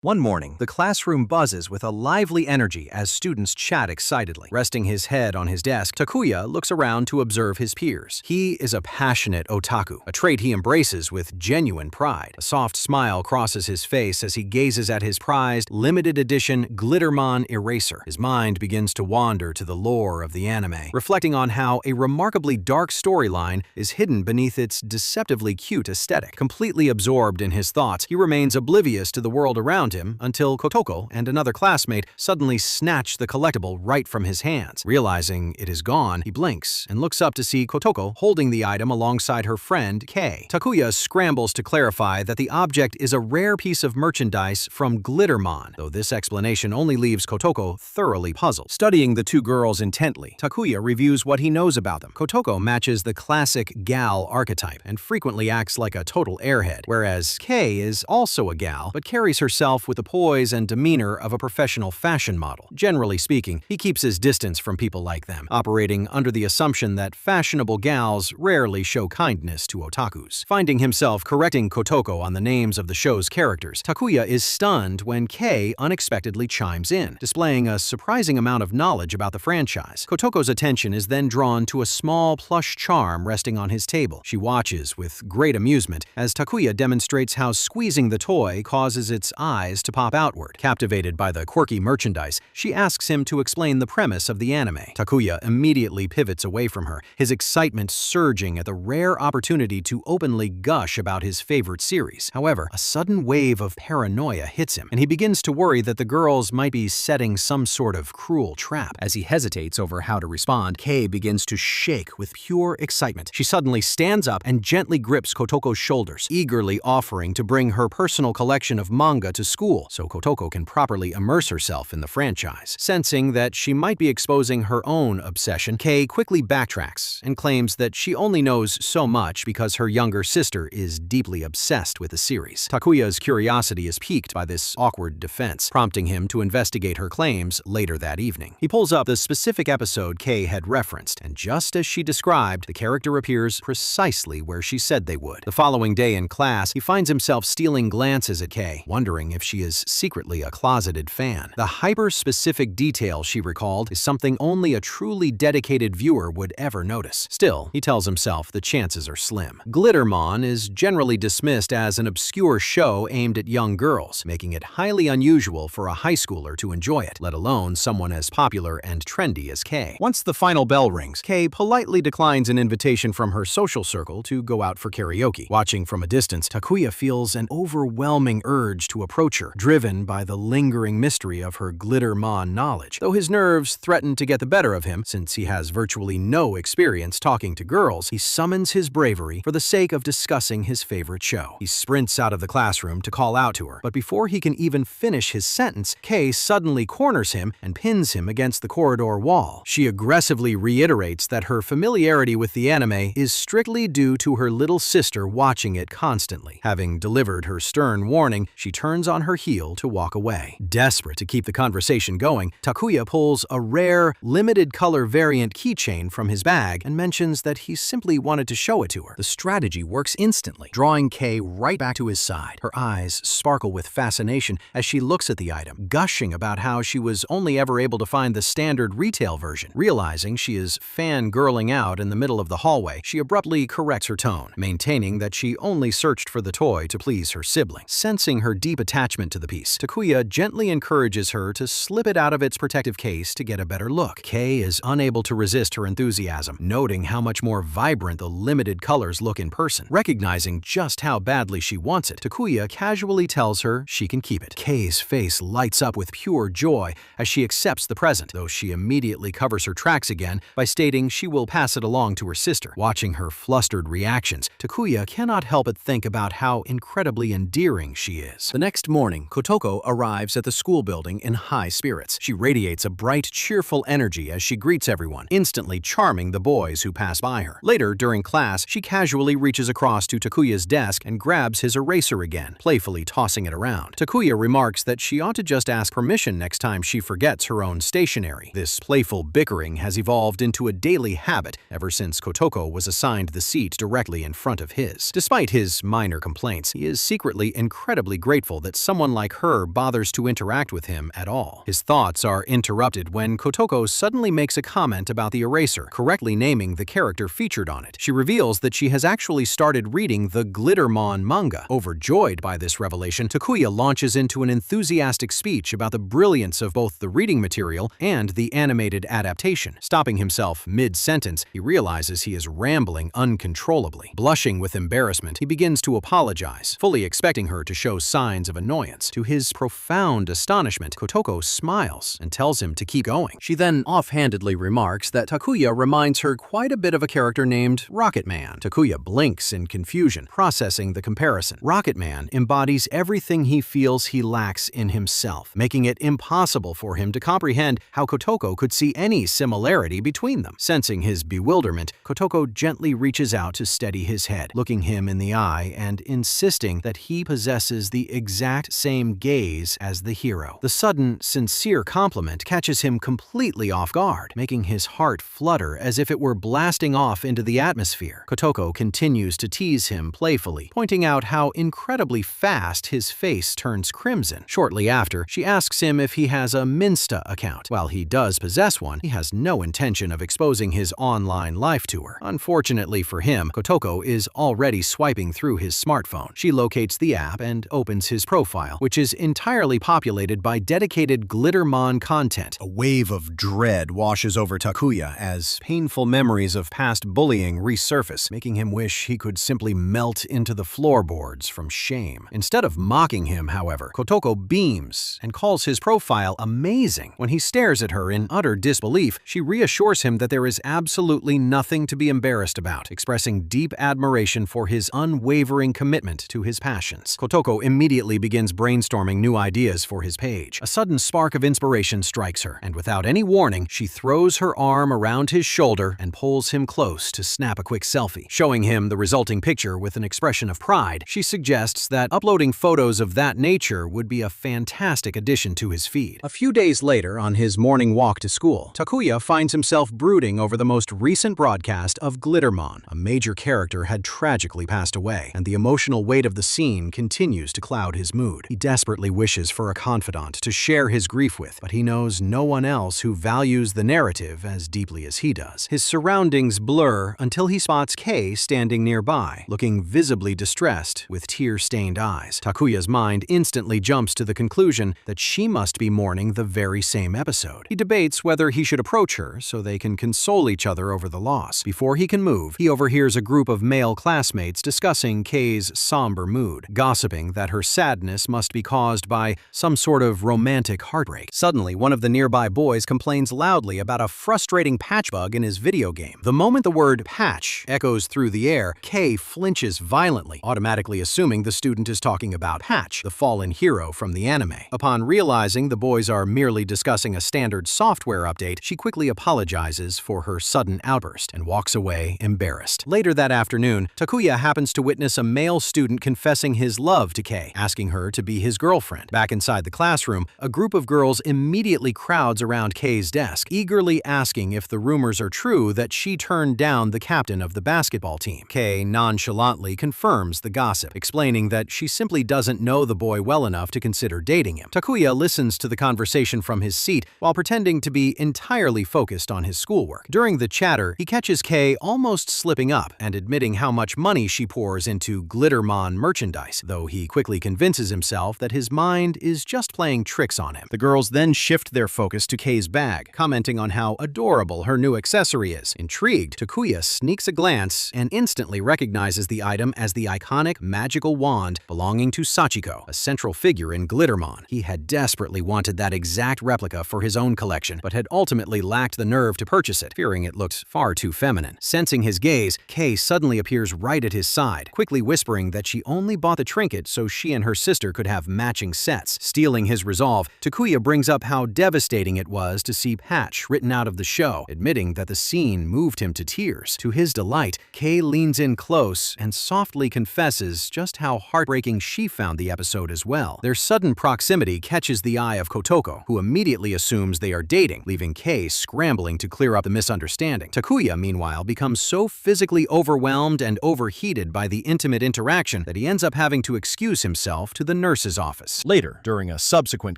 One morning, the classroom buzzes with a lively energy as students chat excitedly. Resting his head on his desk, Takuya looks around to observe his peers. He is a passionate otaku, a trait he embraces with genuine pride. A soft smile crosses his face as he gazes at his prized, limited edition Glittermon eraser. His mind begins to wander to the lore of the anime, reflecting on how a remarkably dark storyline is hidden beneath its deceptively cute aesthetic. Completely absorbed in his thoughts, he remains oblivious to the world around him until Kotoko and another classmate suddenly snatch the collectible right from his hands. Realizing it is gone, he blinks and looks up to see Kotoko holding the item alongside her friend Kei. Takuya scrambles to clarify that the object is a rare piece of merchandise from Glittermon, though this explanation only leaves Kotoko thoroughly puzzled. Studying the two girls intently, Takuya reviews what he knows about them. Kotoko matches the classic gal archetype and frequently acts like a total airhead, whereas Kei is also a gal but carries herself with the poise and demeanor of a professional fashion model. Generally speaking, he keeps his distance from people like them, operating under the assumption that fashionable gals rarely show kindness to otakus. Finding himself correcting Kotoko on the names of the show's characters, Takuya is stunned when Kei unexpectedly chimes in, displaying a surprising amount of knowledge about the franchise. Kotoko's attention is then drawn to a small plush charm resting on his table. She watches with great amusement as Takuya demonstrates how squeezing the toy causes its eyes to pop outward. Captivated by the quirky merchandise, she asks him to explain the premise of the anime. Takuya immediately pivots away from her, his excitement surging at the rare opportunity to openly gush about his favorite series. However, a sudden wave of paranoia hits him, and he begins to worry that the girls might be setting some sort of cruel trap. As he hesitates over how to respond, Kei begins to shake with pure excitement. She suddenly stands up and gently grips Kotoko's shoulders, eagerly offering to bring her personal collection of manga to school so Kotoko can properly immerse herself in the franchise. Sensing that she might be exposing her own obsession, Kei quickly backtracks and claims that she only knows so much because her younger sister is deeply obsessed with the series. Takuya's curiosity is piqued by this awkward defense, prompting him to investigate her claims later that evening. He pulls up the specific episode Kei had referenced, and just as she described, the character appears precisely where she said they would. The following day in class, he finds himself stealing glances at Kei, wondering if she is secretly a closeted fan. The hyper-specific detail she recalled is something only a truly dedicated viewer would ever notice. Still, he tells himself the chances are slim. Glittermon is generally dismissed as an obscure show aimed at young girls, making it highly unusual for a high schooler to enjoy it, let alone someone as popular and trendy as Kei. Once the final bell rings, Kei politely declines an invitation from her social circle to go out for karaoke. Watching from a distance, Takuya feels an overwhelming urge to approach her, driven by the lingering mystery of her Glittermon knowledge. Though his nerves threaten to get the better of him, since he has virtually no experience talking to girls, he summons his bravery for the sake of discussing his favorite show. He sprints out of the classroom to call out to her, but before he can even finish his sentence, Kei suddenly corners him and pins him against the corridor wall. She aggressively reiterates that her familiarity with the anime is strictly due to her little sister watching it constantly. Having delivered her stern warning, she turns on her heel to walk away. Desperate to keep the conversation going, Takuya pulls a rare, limited color variant keychain from his bag and mentions that he simply wanted to show it to her. The strategy works instantly, drawing Kei right back to his side. Her eyes sparkle with fascination as she looks at the item, gushing about how she was only ever able to find the standard retail version. Realizing she is fangirling out in the middle of the hallway, she abruptly corrects her tone, maintaining that she only searched for the toy to please her sibling. Sensing her deep attachment to the piece, Takuya gently encourages her to slip it out of its protective case to get a better look. Kei is unable to resist her enthusiasm, noting how much more vibrant the limited colors look in person. Recognizing just how badly she wants it, Takuya casually tells her she can keep it. Kei's face lights up with pure joy as she accepts the present, though she immediately covers her tracks again by stating she will pass it along to her sister. Watching her flustered reactions, Takuya cannot help but think about how incredibly endearing she is. The next morning, Kotoko arrives at the school building in high spirits. She radiates a bright, cheerful energy as she greets everyone, instantly charming the boys who pass by her. Later, during class, she casually reaches across to Takuya's desk and grabs his eraser again, playfully tossing it around. Takuya remarks that she ought to just ask permission next time she forgets her own stationery. This playful bickering has evolved into a daily habit ever since Kotoko was assigned the seat directly in front of his. Despite his minor complaints, he is secretly incredibly grateful that someone like her bothers to interact with him at all. His thoughts are interrupted when Kotoko suddenly makes a comment about the eraser, correctly naming the character featured on it. She reveals that she has actually started reading the Glittermon manga. Overjoyed by this revelation, Takuya launches into an enthusiastic speech about the brilliance of both the reading material and the animated adaptation. Stopping himself mid-sentence, he realizes he is rambling uncontrollably. Blushing with embarrassment, he begins to apologize, fully expecting her to show signs of annoyance. To his profound astonishment, Kotoko smiles and tells him to keep going. She then offhandedly remarks that Takuya reminds her quite a bit of a character named Rocket Man. Takuya blinks in confusion, processing the comparison. Rocket Man embodies everything he feels he lacks in himself, making it impossible for him to comprehend how Kotoko could see any similarity between them. Sensing his bewilderment, Kotoko gently reaches out to steady his head, looking him in the eye and insisting that he possesses the exact same gaze as the hero. The sudden, sincere compliment catches him completely off guard, making his heart flutter as if it were blasting off into the atmosphere. Kotoko continues to tease him playfully, pointing out how incredibly fast his face turns crimson. Shortly after, she asks him if he has a Minsta account. While he does possess one, he has no intention of exposing his online life to her. Unfortunately for him, Kotoko is already swiping through his smartphone. She locates the app and opens his profile, which is entirely populated by dedicated Glittermon content. A wave of dread washes over Takuya as painful memories of past bullying resurface, making him wish he could simply melt into the floorboards from shame. Instead of mocking him, however, Kotoko beams and calls his profile amazing. When he stares at her in utter disbelief, she reassures him that there is absolutely nothing to be embarrassed about, expressing deep admiration for his unwavering commitment to his passions. Kotoko immediately begins brainstorming new ideas for his page. A sudden spark of inspiration strikes her, and without any warning, she throws her arm around his shoulder and pulls him close to snap a quick selfie. Showing him the resulting picture with an expression of pride, she suggests that uploading photos of that nature would be a fantastic addition to his feed. A few days later, on his morning walk to school, Takuya finds himself brooding over the most recent broadcast of Glittermon. A major character had tragically passed away, and the emotional weight of the scene continues to cloud his mood. He desperately wishes for a confidant to share his grief with, but he knows no one else who values the narrative as deeply as he does. His surroundings blur until he spots Kei standing nearby, looking visibly distressed with tear-stained eyes. Takuya's mind instantly jumps to the conclusion that she must be mourning the very same episode. He debates whether he should approach her so they can console each other over the loss. Before he can move, he overhears a group of male classmates discussing Kei's somber mood, gossiping that her sadness must be caused by some sort of romantic heartbreak. Suddenly, one of the nearby boys complains loudly about a frustrating patch bug in his video game. The moment the word patch echoes through the air, Kei flinches violently, automatically assuming the student is talking about Patch, the fallen hero from the anime. Upon realizing the boys are merely discussing a standard software update, she quickly apologizes for her sudden outburst and walks away embarrassed. Later that afternoon, Takuya happens to witness a male student confessing his love to Kei, asking her to be his girlfriend. Back inside the classroom, a group of girls immediately crowds around Kei's desk, eagerly asking if the rumors are true that she turned down the captain of the basketball team. Kei nonchalantly confirms the gossip, explaining that she simply doesn't know the boy well enough to consider dating him. Takuya listens to the conversation from his seat while pretending to be entirely focused on his schoolwork. During the chatter, he catches Kei almost slipping up and admitting how much money she pours into Glittermon merchandise, though he quickly convinces himself that his mind is just playing tricks on him. The girls then shift their focus to Kei's bag, commenting on how adorable her new accessory is. Intrigued, Takuya sneaks a glance and instantly recognizes the item as the iconic magical wand belonging to Sachiko, a central figure in Glittermon. He had desperately wanted that exact replica for his own collection, but had ultimately lacked the nerve to purchase it, fearing it looked far too feminine. Sensing his gaze, Kei suddenly appears right at his side, quickly whispering that she only bought the trinket so she and her sister could have matching sets. Stealing his resolve, Takuya brings up how devastating it was to see Patch written out of the show, admitting that the scene moved him to tears. To his delight, Kei leans in close and softly confesses just how heartbreaking she found the episode as well. Their sudden proximity catches the eye of Kotoko, who immediately assumes they are dating, leaving Kei scrambling to clear up the misunderstanding. Takuya, meanwhile, becomes so physically overwhelmed and overheated by the intimate interaction that he ends up having to excuse himself to the nurse's office. Later, during a subsequent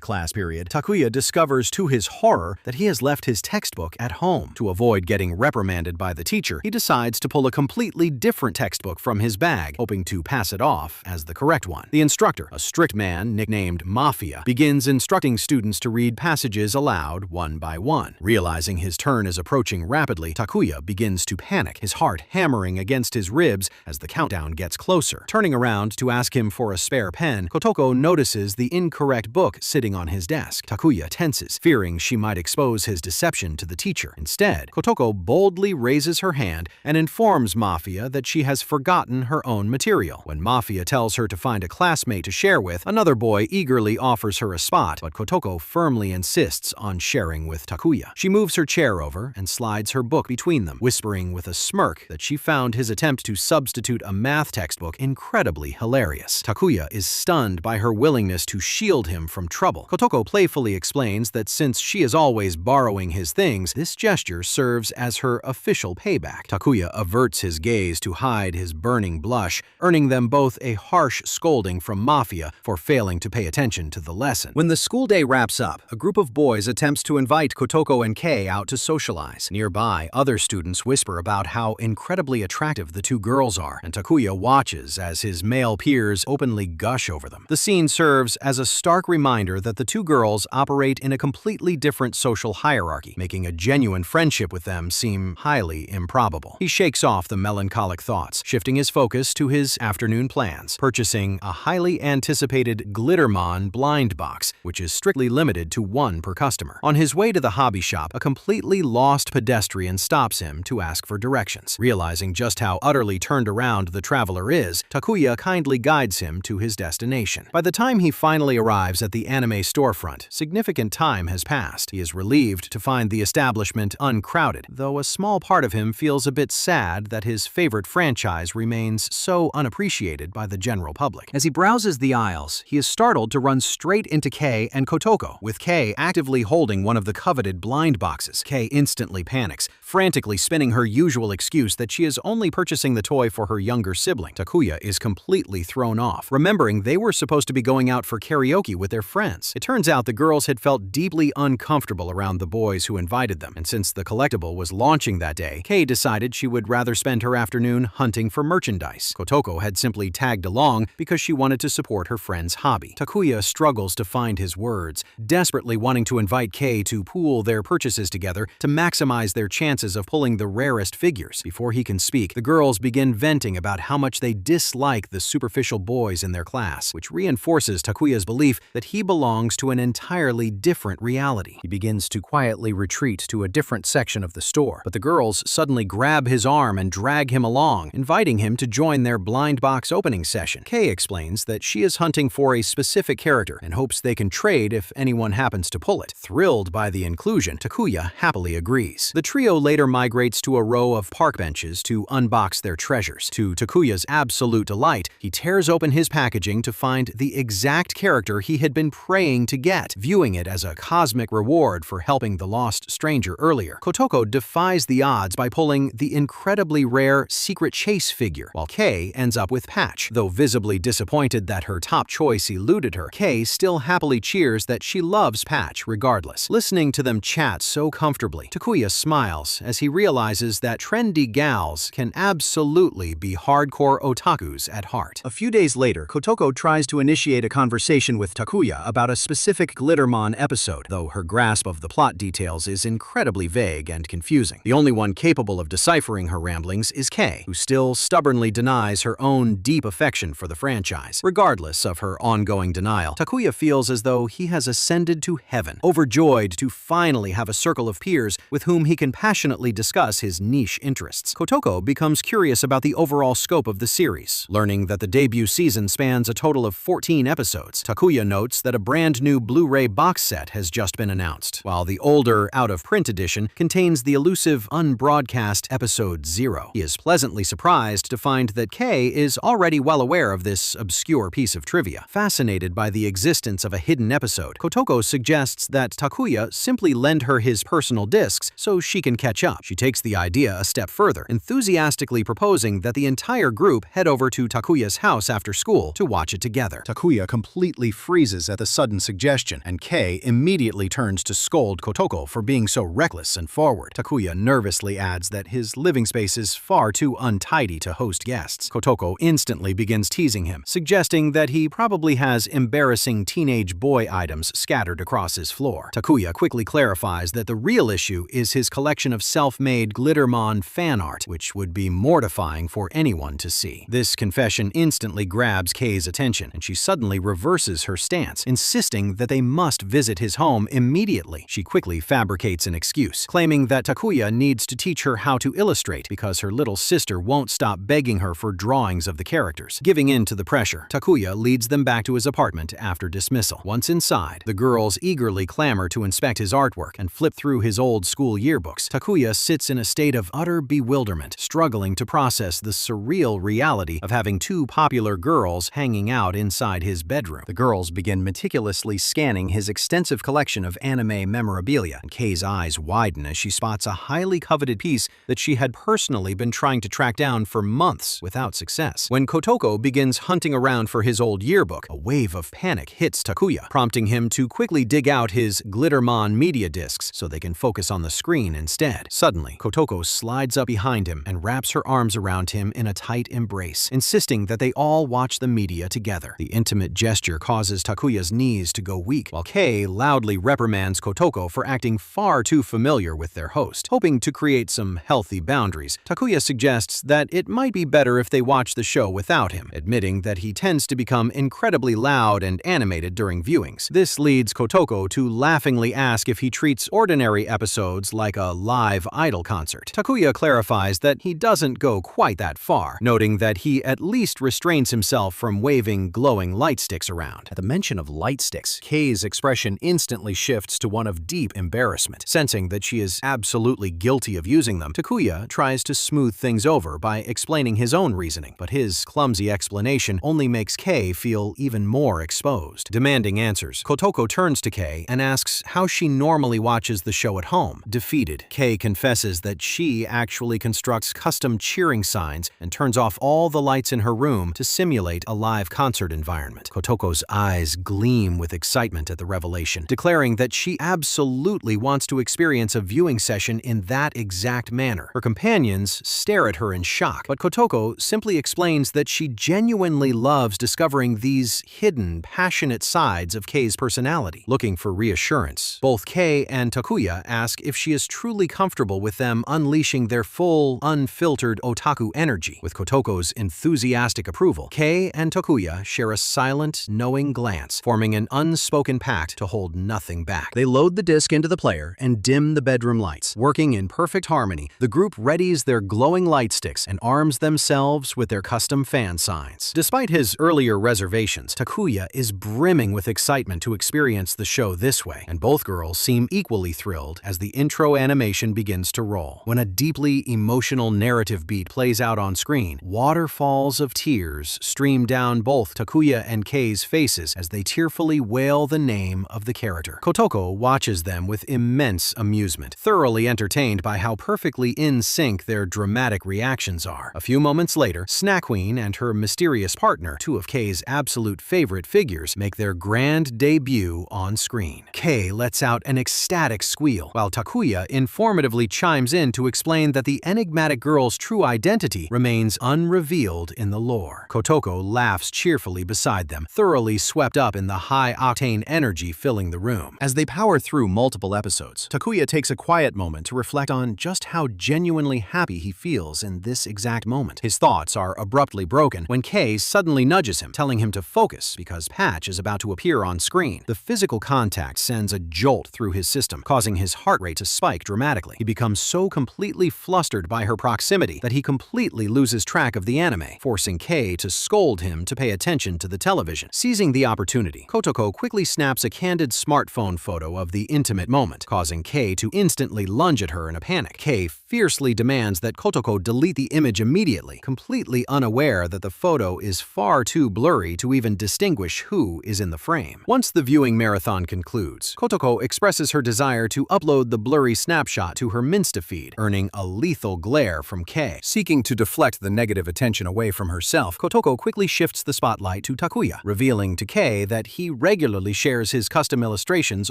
class period, Takuya discovers to his horror that he has left his textbook at home. To avoid getting reprimanded by the teacher, he decides to pull a completely different textbook from his bag, hoping to pass it off as the correct one. The instructor, a strict man nicknamed Mafia, begins instructing students to read passages aloud one by one. Realizing his turn is approaching rapidly, Takuya begins to panic, his heart hammering against his ribs as the countdown gets closer. Turning around to ask him for a spare pen, Kotoko notices the incorrect book sitting on his desk. Takuya tenses, fearing she might expose his deception to the teacher. Instead, Kotoko boldly raises her hand and informs Mafia that she has forgotten her own material. When Mafia tells her to find a classmate to share with, another boy eagerly offers her a spot, but Kotoko firmly insists on sharing with Takuya. She moves her chair over and slides her book between them, whispering with a smirk that she found his attempt to substitute a math textbook incredibly hilarious. Takuya is stunned by her willingness to shield him from trouble. Kotoko playfully explains that since she is always borrowing his things, this gesture serves as her official payback. Takuya averts his gaze to hide his burning blush, earning them both a harsh scolding from Mafia for failing to pay attention to the lesson. When the school day wraps up, a group of boys attempts to invite Kotoko and Kei out to socialize. Nearby, other students whisper about how incredibly attractive the two girls are, and Takuya watches as his male peers openly gush over them. The scene serves as a stark reminder that the two girls operate in a completely different social hierarchy, making a genuine friendship with them seem highly improbable. He shakes off the melancholic thoughts, shifting his focus to his afternoon plans, purchasing a highly anticipated Glittermon blind box, which is strictly limited to one per customer. On his way to the hobby shop, a completely lost pedestrian stops him to ask for directions. Realizing just how utterly turned around the traveler is, Takuya kindly guides him to his destination. By the time he finally arrives at the anime storefront, significant time has passed. He is relieved to find the establishment uncrowded, though a small part of him feels a bit sad that his favorite franchise remains so unappreciated by the general public. As he browses the aisles, he is startled to run straight into Kei and Kotoko, with Kei actively holding one of the coveted blind boxes. Kei instantly panics, frantically spinning her usual excuse that she is only purchasing the toy for her younger sibling. Takuya is completely thrown off, remembering they were supposed to be going out for karaoke with their friends. It turns out the girls had felt deeply uncomfortable around the boys who invited them, and since the collectible was launching that day, Kei decided she would rather spend her afternoon hunting for merchandise. Kotoko had simply tagged along because she wanted to support her friend's hobby. Takuya struggles to find his words, desperately wanting to invite Kei to pool their purchases together to maximize their chances of pulling the rarest figures. Before he can speak, the girls begin venting about how much they dislike the superficial boys in their class, which reinforces Takuya's belief that he belongs to an entirely different reality. He begins to quietly retreat to a different section of the store, but the girls suddenly grab his arm and drag him along, inviting him to join their blind box opening session. Kei explains that she is hunting for a specific character and hopes they can trade if anyone happens to pull it. Thrilled by the inclusion, Takuya happily agrees. The trio later migrates to a row of park benches to unbox their treasures. To Takuya's absolute delight, he tears open his packaging to find the exact character he had been praying to get, viewing it as a cosmic reward for helping the lost stranger earlier. Kotoko defies the odds by pulling the incredibly rare Secret Chase figure, while Kei ends up with Patch. Though visibly disappointed that her top choice eluded her, Kei still happily cheers that she loves Patch regardless. Listening to them chat so comfortably, Takuya smiles as he realizes that trendy gals can absolutely be hardcore otakus at heart. A few days later, Kotoko tries to initiate a conversation with Takuya about a specific Glittermon episode, though her grasp of the plot details is incredibly vague and confusing. The only one capable of deciphering her ramblings is Kei, who still stubbornly denies her own deep affection for the franchise. Regardless of her ongoing denial, Takuya feels as though he has ascended to heaven, overjoyed to finally have a circle of peers with whom he can passionately discuss his niche interests. Kotoko becomes curious about the overall scope of the series. Learning that the debut season spans a total of 14 episodes, Takuya notes that a brand new Blu-ray box set has just been announced, while the older, out-of-print edition contains the elusive unbroadcast Episode 0. He is pleasantly surprised to find that Kei is already well aware of this obscure piece of trivia. Fascinated by the existence of a hidden episode, Kotoko suggests that Takuya simply lend her his personal discs so she can catch up. She takes the idea a step further, enthusiastically proposing that the entire group head over to Takuya's house after school to watch it together. together. Takuya completely freezes at the sudden suggestion, and Kei immediately turns to scold Kotoko for being so reckless and forward. Takuya nervously adds that his living space is far too untidy to host guests. Kotoko instantly begins teasing him, suggesting that he probably has embarrassing teenage boy items scattered across his floor. Takuya quickly clarifies that the real issue is his collection of self-made Glittermon fan art, which would be mortifying for anyone to see. This confession instantly grabs Kei's attention, and she suddenly reverses her stance, insisting that they must visit his home immediately. She quickly fabricates an excuse, claiming that Takuya needs to teach her how to illustrate because her little sister won't stop begging her for drawings of the characters. Giving in to the pressure, Takuya leads them back to his apartment after dismissal. Once inside, the girls eagerly clamor to inspect his artwork and flip through his old school yearbooks. Takuya sits in a state of utter bewilderment, struggling to process the surreal reality of having two popular girls hanging out inside his bedroom. The girls begin meticulously scanning his extensive collection of anime memorabilia, and Kei's eyes widen as she spots a highly coveted piece that she had personally been trying to track down for months without success. When Kotoko begins hunting around for his old yearbook, a wave of panic hits Takuya, prompting him to quickly dig out his Glittermon media discs so they can focus on the screen instead. Suddenly, Kotoko slides up behind him and wraps her arms around him in a tight embrace, insisting that they all watch the media together. The intimate gesture causes Takuya's knees to go weak, while Kei loudly reprimands Kotoko for acting far too familiar with their host. Hoping to create some healthy boundaries, Takuya suggests that it might be better if they watch the show without him, admitting that he tends to become incredibly loud and animated during viewings. This leads Kotoko to laughingly ask if he treats ordinary episodes like a live idol concert. Takuya clarifies that he doesn't go quite that far, noting that he at least restrains himself from waving glowing light sticks around. At the mention of light sticks, Kei's expression instantly shifts to one of deep embarrassment. Sensing that she is absolutely guilty of using them, Takuya tries to smooth things over by explaining his own reasoning, but his clumsy explanation only makes Kei feel even more exposed. Demanding answers, Kotoko turns to Kei and asks how she normally watches the show at home. Defeated, Kei confesses that she actually constructs custom cheering signs and turns off all the lights in her room to simulate a live concert environment. Kotoko's eyes gleam with excitement at the revelation, declaring that she absolutely wants to experience a viewing session in that exact manner. Her companions stare at her in shock, but Kotoko simply explains that she genuinely loves discovering these hidden, passionate sides of Kei's personality. Looking for reassurance, both Kei and Takuya ask if she is truly comfortable with them unleashing their full, unfiltered otaku energy. With Kotoko's enthusiastic approval, Kei and Takuya share a silent, knowing glance, forming an unspoken pact to hold nothing back. They load the disc into the player and dim the bedroom lights. Working in perfect harmony, the group readies their glowing light sticks and arms themselves with their custom fan signs. Despite his earlier reservations, Takuya is brimming with excitement to experience the show this way, and both girls seem equally thrilled as the intro animation begins to roll. When a deeply emotional narrative beat plays out on screen, waterfalls of tears stream down both Takuya and Kei's faces as they tearfully wail the name of the character. Kotoko watches them with immense amusement, thoroughly entertained by how perfectly in sync their dramatic reactions are. A few moments later, Snack Queen and her mysterious partner, two of Kei's absolute favorite figures, make their grand debut on screen. Kei lets out an ecstatic squeal, while Takuya informatively chimes in to explain that the enigmatic girl's true identity remains unrevealed in the lore. Kotoko laughs cheerfully beside them, thoroughly swept up in the high-octane energy filling the room. As they power through multiple episodes, Takuya takes a quiet moment to reflect on just how genuinely happy he feels in this exact moment. His thoughts are abruptly broken when Kei suddenly nudges him, telling him to focus because Patch is about to appear on screen. The physical contact sends a jolt through his system, causing his heart rate to spike dramatically. He becomes so completely flustered by her proximity that he completely loses track of the anime, forcing Kei to scold him to pay attention to the television. Seizing the opportunity, Kotoko quickly snaps a candid smartphone photo of the intimate moment, causing Kei to instantly lunge at her in a panic. Kei fiercely demands that Kotoko delete the image immediately, completely unaware that the photo is far too blurry to even distinguish who is in the frame. Once the viewing marathon concludes, Kotoko expresses her desire to upload the blurry snapshot to her Minsta feed, earning a lethal glare from Kei. Seeking to deflect the negative attention away from herself, Kotoko quickly shifts the spotlight website to Takuya, revealing to Kei that he regularly shares his custom illustrations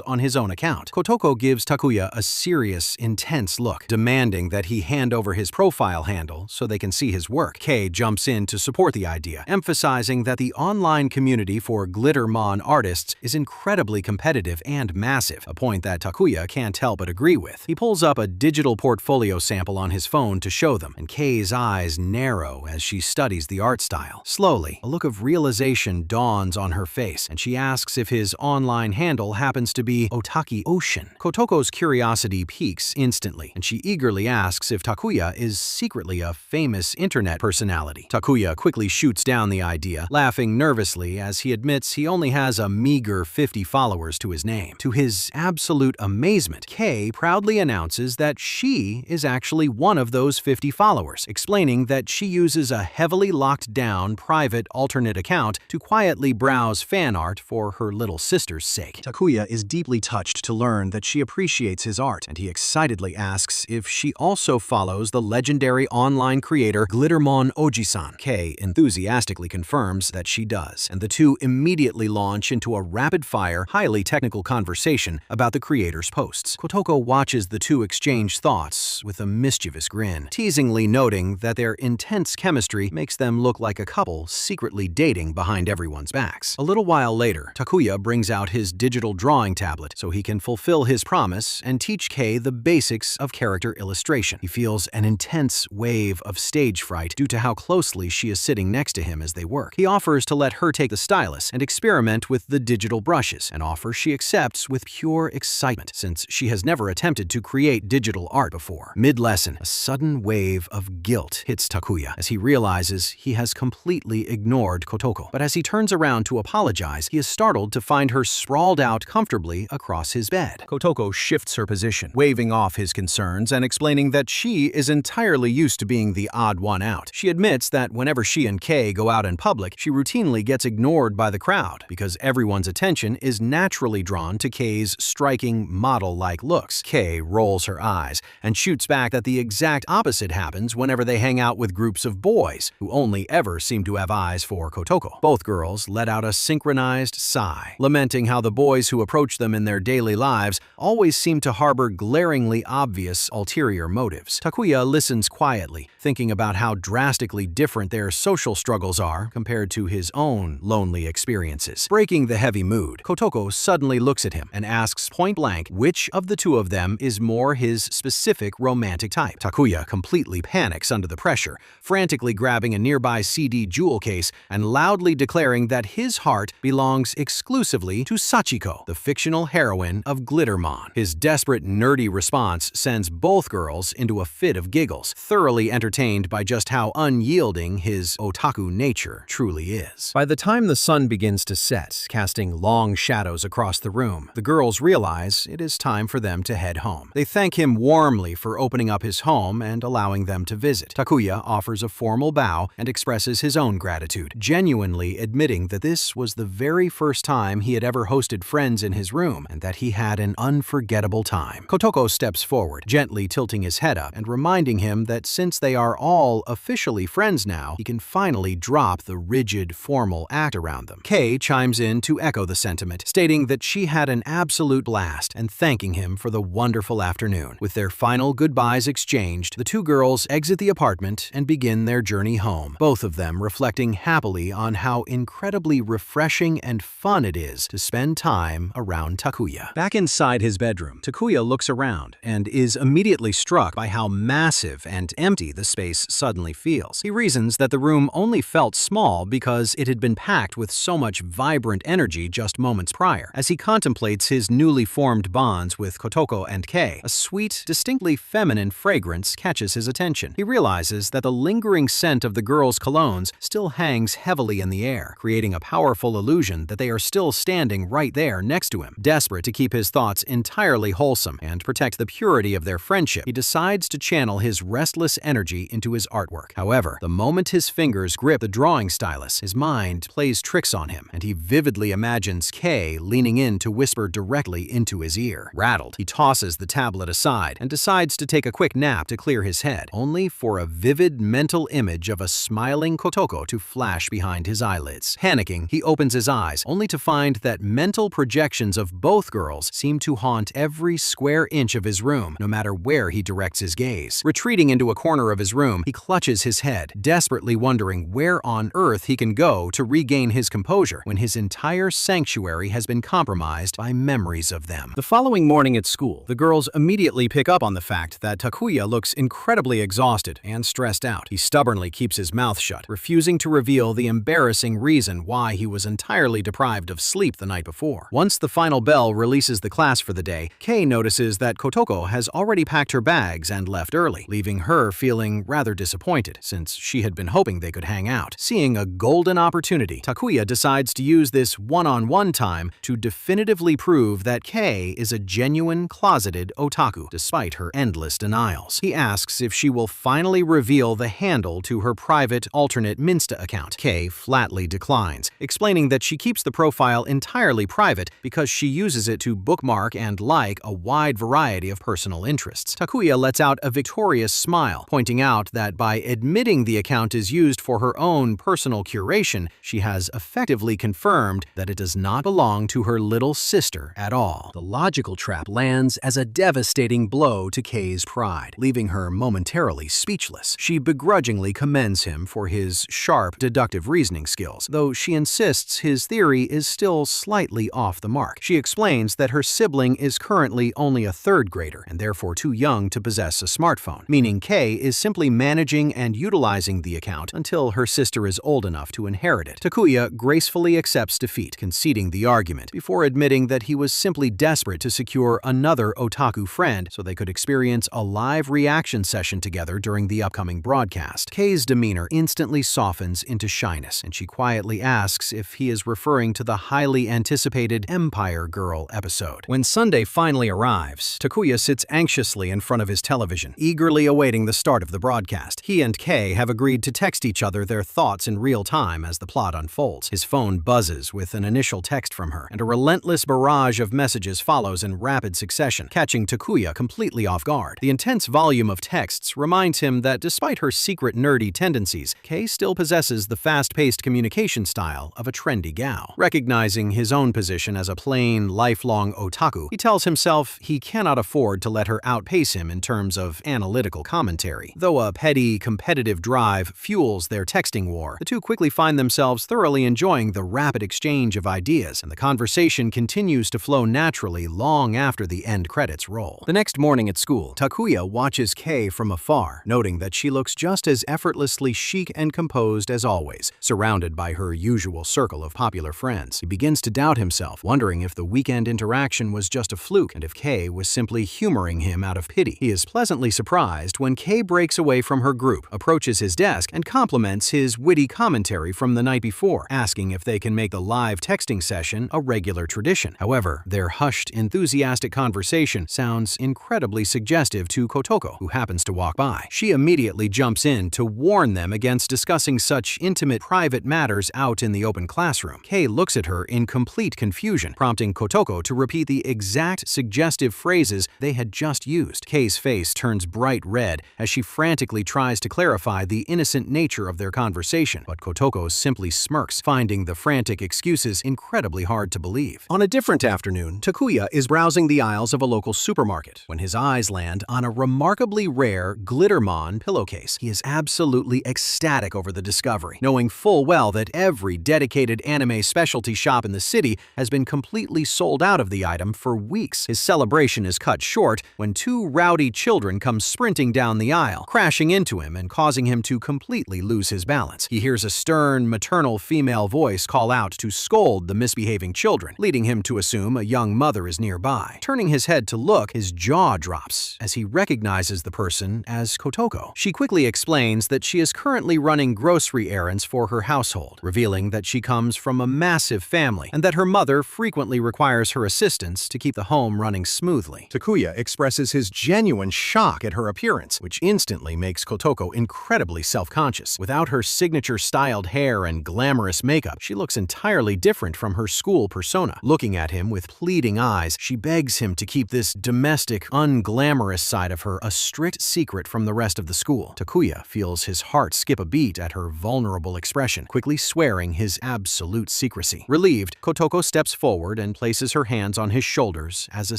on his own account. Kotoko gives Takuya a serious, intense look, demanding that he hand over his profile handle so they can see his work. Kei jumps in to support the idea, emphasizing that the online community for Glittermon artists is incredibly competitive and massive, a point that Takuya can't help but agree with. He pulls up a digital portfolio sample on his phone to show them, and Kei's eyes narrow as she studies the art style. Slowly, a look of realization dawns on her face, and she asks if his online handle happens to be Otaku Ocean. Kotoko's curiosity piques instantly, and she eagerly asks if Takuya is secretly a famous internet personality. Takuya quickly shoots down the idea, laughing nervously as he admits he only has a meager 50 followers to his name. To his absolute amazement, Kei proudly announces that she is actually one of those 50 followers, explaining that she uses a heavily locked-down private alternate account to quietly browse fan art for her little sister's sake. Takuya is deeply touched to learn that she appreciates his art, and he excitedly asks if she also follows the legendary online creator Glittermon Oji-san. Kei enthusiastically confirms that she does, and the two immediately launch into a rapid-fire, highly technical conversation about the creator's posts. Kotoko watches the two exchange thoughts with a mischievous grin, teasingly noting that their intense chemistry makes them look like a couple secretly dating behind everyone's backs. A little while later, Takuya brings out his digital drawing tablet so he can fulfill his promise and teach Kei the basics of character illustration. He feels an intense wave of stage fright due to how closely she is sitting next to him as they work. He offers to let her take the stylus and experiment with the digital brushes, an offer she accepts with pure excitement since she has never attempted to create digital art before. Mid-lesson, a sudden wave of guilt hits Takuya as he realizes he has completely ignored Kotoko. But as he turns around to apologize, he is startled to find her sprawled out comfortably across his bed. Kotoko shifts her position, waving off his concerns and explaining that she is entirely used to being the odd one out. She admits that whenever she and Kei go out in public, she routinely gets ignored by the crowd because everyone's attention is naturally drawn to Kei's striking model-like looks. Kei rolls her eyes and shoots back that the exact opposite happens whenever they hang out with groups of boys who only ever seem to have eyes for Kotoko. Both girls let out a synchronized sigh, lamenting how the boys who approach them in their daily lives always seem to harbor glaringly obvious ulterior motives. Takuya listens quietly, thinking about how drastically different their social struggles are compared to his own lonely experiences. Breaking the heavy mood, Kotoko suddenly looks at him and asks point-blank which of the two of them is more his specific romantic type. Takuya completely panics under the pressure, frantically grabbing a nearby CD jewel case and loudly declaring that his heart belongs exclusively to Sachiko, the fictional heroine of Glittermon. His desperate, nerdy response sends both girls into a fit of giggles, thoroughly entertained by just how unyielding his otaku nature truly is. By the time the sun begins to set, casting long shadows across the room, the girls realize it is time for them to head home. They thank him warmly for opening up his home and allowing them to visit. Takuya offers a formal bow and expresses his own gratitude, genuinely admitting that this was the very first time he had ever hosted friends in his room and that he had an unforgettable time. Kotoko steps forward, gently tilting his head up and reminding him that since they are all officially friends now, he can finally drop the rigid, formal act around them. Kei chimes in to echo the sentiment, stating that she had an absolute blast and thanking him for the wonderful afternoon. With their final goodbyes exchanged, the two girls exit the apartment and begin their journey home, both of them reflecting happily on how incredibly refreshing and fun it is to spend time around Takuya. Back inside his bedroom, Takuya looks around and is immediately struck by how massive and empty the space suddenly feels. He reasons that the room only felt small because it had been packed with so much vibrant energy just moments prior. As he contemplates his newly formed bonds with Kotoko and Kei, a sweet, distinctly feminine fragrance catches his attention. He realizes that the lingering scent of the girls' colognes still hangs heavily in the air, creating a powerful illusion that they are still standing right there next to him. Desperate to keep his thoughts entirely wholesome and protect the purity of their friendship, he decides to channel his restless energy into his artwork. However, the moment his fingers grip the drawing stylus, his mind plays tricks on him, and he vividly imagines Kei leaning in to whisper directly into his ear. Rattled, he tosses the tablet aside and decides to take a quick nap to clear his head, only for a vivid mental image of a smiling Kotoko to flash behind his eyelids. Panicking, he opens his eyes, only to find that mental projections of both girls seem to haunt every square inch of his room, no matter where he directs his gaze. Retreating into a corner of his room, he clutches his head, desperately wondering where on earth he can go to regain his composure when his entire sanctuary has been compromised by memories of them. The following morning at school, the girls immediately pick up on the fact that Takuya looks incredibly exhausted and stressed out. He stubbornly keeps his mouth shut, refusing to reveal the embarrassing reason why he was entirely deprived of sleep the night before. Once the final bell releases the class for the day, Kei notices that Kotoko has already packed her bags and left early, leaving her feeling rather disappointed, since she had been hoping they could hang out. Seeing a golden opportunity, Takuya decides to use this one-on-one time to definitively prove that Kei is a genuine, closeted otaku, despite her endless denials. He asks if she will finally reveal the handle to her private alternate Minsta account. Kei flatly declines, explaining that she keeps the profile entirely private because she uses it to bookmark and like a wide variety of personal interests. Takuya lets out a victorious smile, pointing out that by admitting the account is used for her own personal curation, she has effectively confirmed that it does not belong to her little sister at all. The logical trap lands as a devastating blow to Kei's pride, leaving her momentarily speechless. She begrudgingly commends him for his sharp, deductive reasoning skills, though she insists his theory is still slightly off the mark. She explains that her sibling is currently only a third grader and therefore too young to possess a smartphone, meaning Kei is simply managing and utilizing the account until her sister is old enough to inherit it. Takuya gracefully accepts defeat, conceding the argument, before admitting that he was simply desperate to secure another otaku friend so they could experience a live reaction session together during the upcoming broadcast. Kei's demeanor instantly softens into shyness, and she quietly asks if he is referring to the highly anticipated Empire Girl episode. When Sunday finally arrives, Takuya sits anxiously in front of his television, eagerly awaiting the start of the broadcast. He and Kei have agreed to text each other their thoughts in real time as the plot unfolds. His phone buzzes with an initial text from her, and a relentless barrage of messages follows in rapid succession, catching Takuya completely off guard. The intense volume of texts reminds him that despite her secret nerdy tendencies, Kei still possesses the fast-paced communication style of a trendy gal. Recognizing his own position as a plain, lifelong otaku, he tells himself he cannot afford to let her outpace him in terms of analytical commentary. Though a petty, competitive drive fuels their texting war, the two quickly find themselves thoroughly enjoying the rapid exchange of ideas, and the conversation continues to flow naturally long after the end credits roll. The next morning at school, Takuya watches Kei from afar, noting that she looks just as effortlessly chic and composed as always, surrounded by her usual circle of popular friends. He begins to doubt himself, wondering if the weekend interaction was just a fluke and if Kei was simply humoring him out of pity. He is pleasantly surprised when Kei breaks away from her group, approaches his desk, and compliments his witty commentary from the night before, asking if they can make the live texting session a regular tradition. However, their hushed, enthusiastic conversation sounds incredibly suggestive to Kotoko, who happens to walk by. She immediately jumps in to warn them against discussing such intimate, private matters out in the open classroom. Kei looks at her in complete confusion, prompting Kotoko to repeat the exact suggestive phrases they had just used. Kei's face turns bright red as she frantically tries to clarify the innocent nature of their conversation, but Kotoko simply smirks, finding the frantic excuses incredibly hard to believe. On a different afternoon, Takuya is browsing the aisles of a local supermarket when his eyes land on a remarkably rare Glittermon pillowcase. He is absolutely ecstatic over the discovery, knowing full well that every dedicated anime specialty shop in the city has been completely sold out of the item for weeks. His celebration is cut short when two rowdy children come sprinting down the aisle, crashing into him and causing him to completely lose his balance. He hears a stern, maternal female voice call out to scold the misbehaving children, leading him to assume a young mother is nearby. Turning his head to look, his jaw drops as he recognizes the person as Kotoko. She quickly explains that she is currently running grocery errands for her household, revealing that she comes from a massive family and that her mother frequently requires her assistance to keep the home running smoothly. Takuya expresses his his genuine shock at her appearance, which instantly makes Kotoko incredibly self-conscious. Without her signature-styled hair and glamorous makeup, she looks entirely different from her school persona. Looking at him with pleading eyes, she begs him to keep this domestic, unglamorous side of her a strict secret from the rest of the school. Takuya feels his heart skip a beat at her vulnerable expression, quickly swearing his absolute secrecy. Relieved, Kotoko steps forward and places her hands on his shoulders as a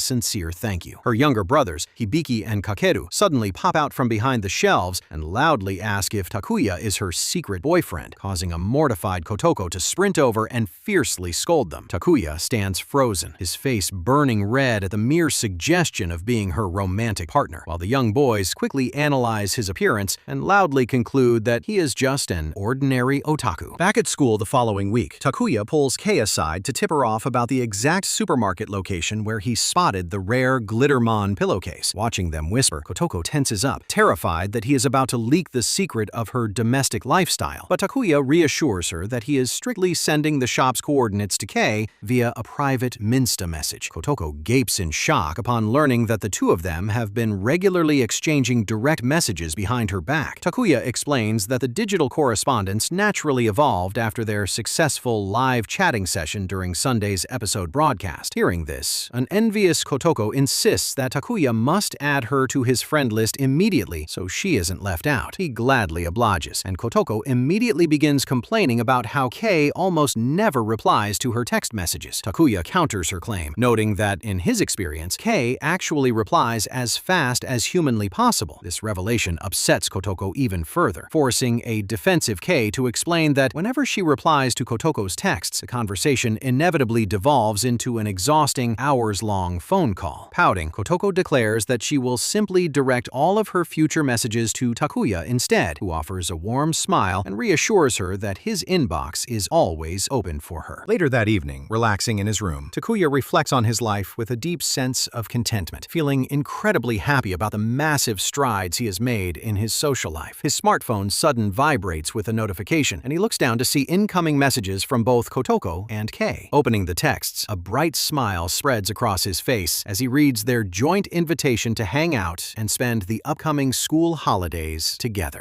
sincere thank you. Her younger brothers, Hibiki and Kakeru, suddenly pop out from behind the shelves and loudly ask if Takuya is her secret boyfriend, causing a mortified Kotoko to sprint over and fiercely scold them. Takuya stands frozen, his face burning red at the mere suggestion of being her romantic partner, while the young boys quickly analyze his appearance and loudly conclude that he is just an ordinary otaku. Back at school the following week, Takuya pulls Kei aside to tip her off about the exact supermarket location where he spotted the rare Glittermon pillowcase. Watching them whisper, Kotoko tenses up, terrified that he is about to leak the secret of her domestic lifestyle. But Takuya reassures her that he is strictly sending the shop's coordinates to Kei via a private Minsta message. Kotoko gapes in shock upon learning that the two of them have been regularly exchanging direct messages behind her back. Takuya explains that the digital correspondence naturally evolved after their successful live chatting session during Sunday's episode broadcast. Hearing this, an envious Kotoko insists that Takuya must add her to his friend list immediately so she isn't left out. He gladly obliges, and Kotoko immediately begins complaining about how Kei almost never replies to her text messages. Takuya counters her claim, noting that in his experience, Kei actually replies as fast as humanly possible. This revelation upsets Kotoko even further, forcing a defensive Kei to explain that whenever she replies to Kotoko's texts, the conversation inevitably devolves into an exhausting, hours-long phone call. Pouting, Kotoko declares that she will simply direct all of her future messages to Takuya instead, who offers a warm smile and reassures her that his inbox is always open for her. Later that evening, relaxing in his room, Takuya reflects on his life with a deep sense of contentment, feeling incredibly happy about the massive strides he has made in his social life. His smartphone suddenly vibrates with a notification, and he looks down to see incoming messages from both Kotoko and Kei. Opening the texts, a bright smile spreads across his face as he reads their joint invitation to hang out and spend the upcoming school holidays together.